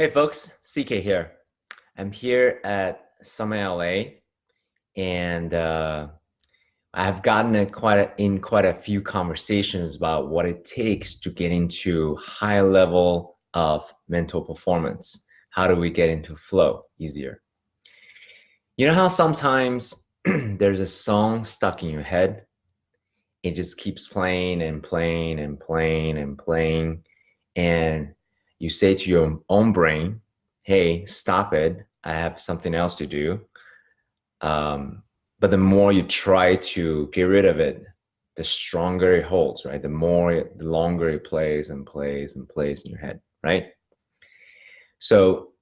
Hey folks, CK here. I'm here at Summit LA, and I've gotten in quite a few conversations about what it takes to get into high level of mental performance. How do we get into flow easier? You know how sometimes there's a song stuck in your head? It just keeps playing and playing and playing and playing, and you say to your own brain, hey, stop it. I have something else to do. But the more you try to get rid of it, the stronger it holds, right? The longer it plays and plays and plays in your head, right? So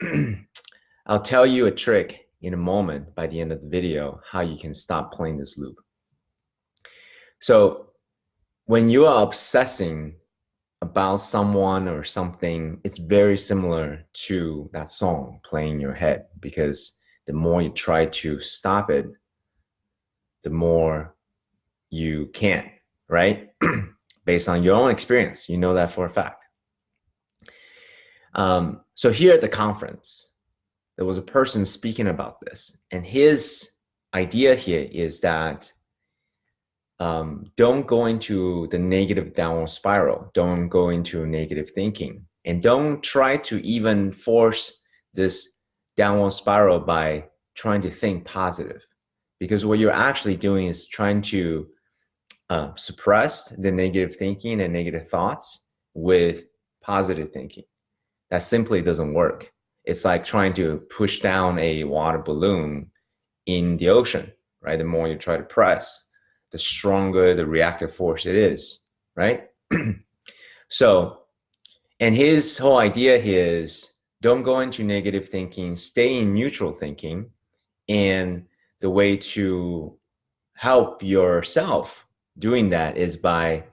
I'll tell you a trick in a moment by the end of the video, how you can stop playing this loop. So when you are obsessing about someone or something, it's very similar to that song playing in your head, because the more you try to stop it, the more you can, right? Based on your own experience, you know that for a fact. So here at the conference, there was a person speaking about this, and his idea here is that don't go into the negative downward spiral. Don't go into negative thinking, and don't try to even force this downward spiral by trying to think positive, because what you're actually doing is trying to suppress the negative thinking and negative thoughts with positive thinking. That simply doesn't work. It's like trying to push down a water balloon in the ocean, right? The more you try to press, the stronger the reactive force it is, right? So, and his whole idea here is don't go into negative thinking, stay in neutral thinking. And the way to help yourself doing that is by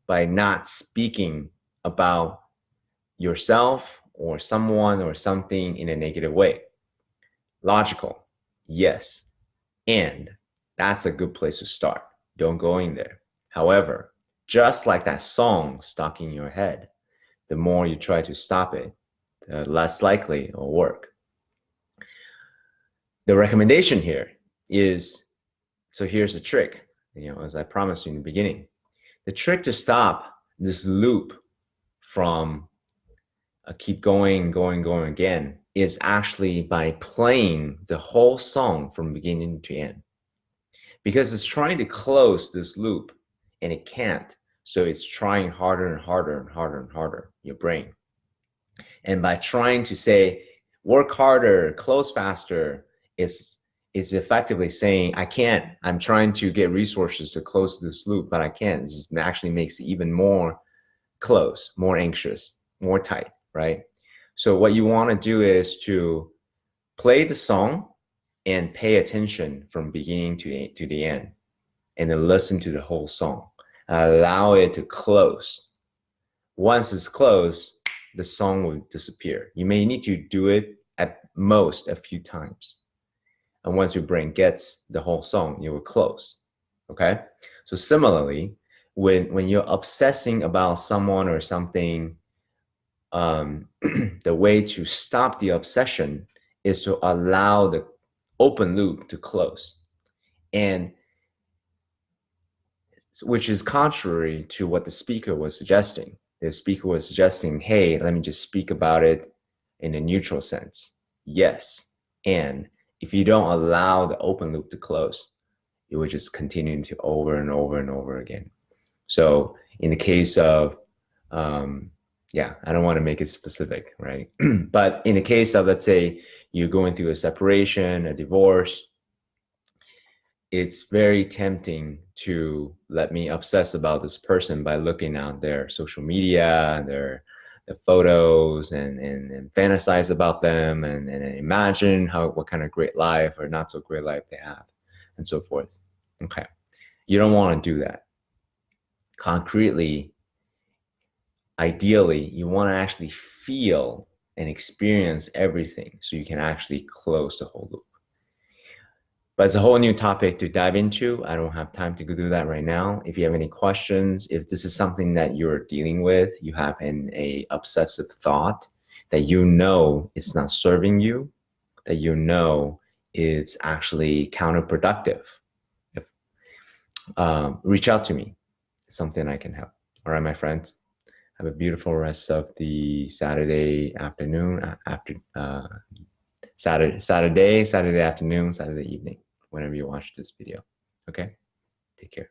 not speaking about yourself or someone or something in a negative way. Logical, yes. And that's a good place to start. Don't go in there. However, just like that song stuck in your head, the more you try to stop it, the less likely it will work. The recommendation here is, so here's the trick, as I promised you in the beginning. The trick to stop this loop from keep going again is actually by playing the whole song from beginning to end. Because it's trying to close this loop and it can't. So it's trying harder and harder and harder and harder, your brain. And by trying to say, work harder, close faster, it's effectively saying, I can't. I'm trying to get resources to close this loop, but I can't. It just actually makes it even more close, more anxious, more tight, right? So what you want to do is to play the song and pay attention from beginning to the end, and then listen to the whole song. Allow it to close. Once it's closed, the song will disappear. You may need to do it at most a few times. And once your brain gets the whole song, it will close, okay? So similarly, when you're obsessing about someone or something, the way to stop the obsession is to allow the open loop to close, and which is contrary to what the speaker was suggesting. The speaker was suggesting, hey, let me just speak about it in a neutral sense. Yes, and if you don't allow the open loop to close, it will just continue to over and over and over again. So in the case of, I don't want to make it specific, right? But in the case of, let's say, you're going through a separation, a divorce, it's very tempting to let me obsess about this person by looking at their social media, their photos, and fantasize about them, and imagine what kind of great life or not so great life they have, and so forth. Okay, you don't want to do that. Concretely, ideally, you want to actually feel and experience everything so you can actually close the whole loop. But it's a whole new topic to dive into. I don't have time to go do that right now. If you have any questions, if this is something that you're dealing with, you have a obsessive thought that you know it's not serving you, that you know it's actually counterproductive, if reach out to me. It's something I can help. All right, my friends. Have a beautiful rest of the Saturday afternoon, after Saturday afternoon, Saturday evening, whenever you watch this video. Okay, take care.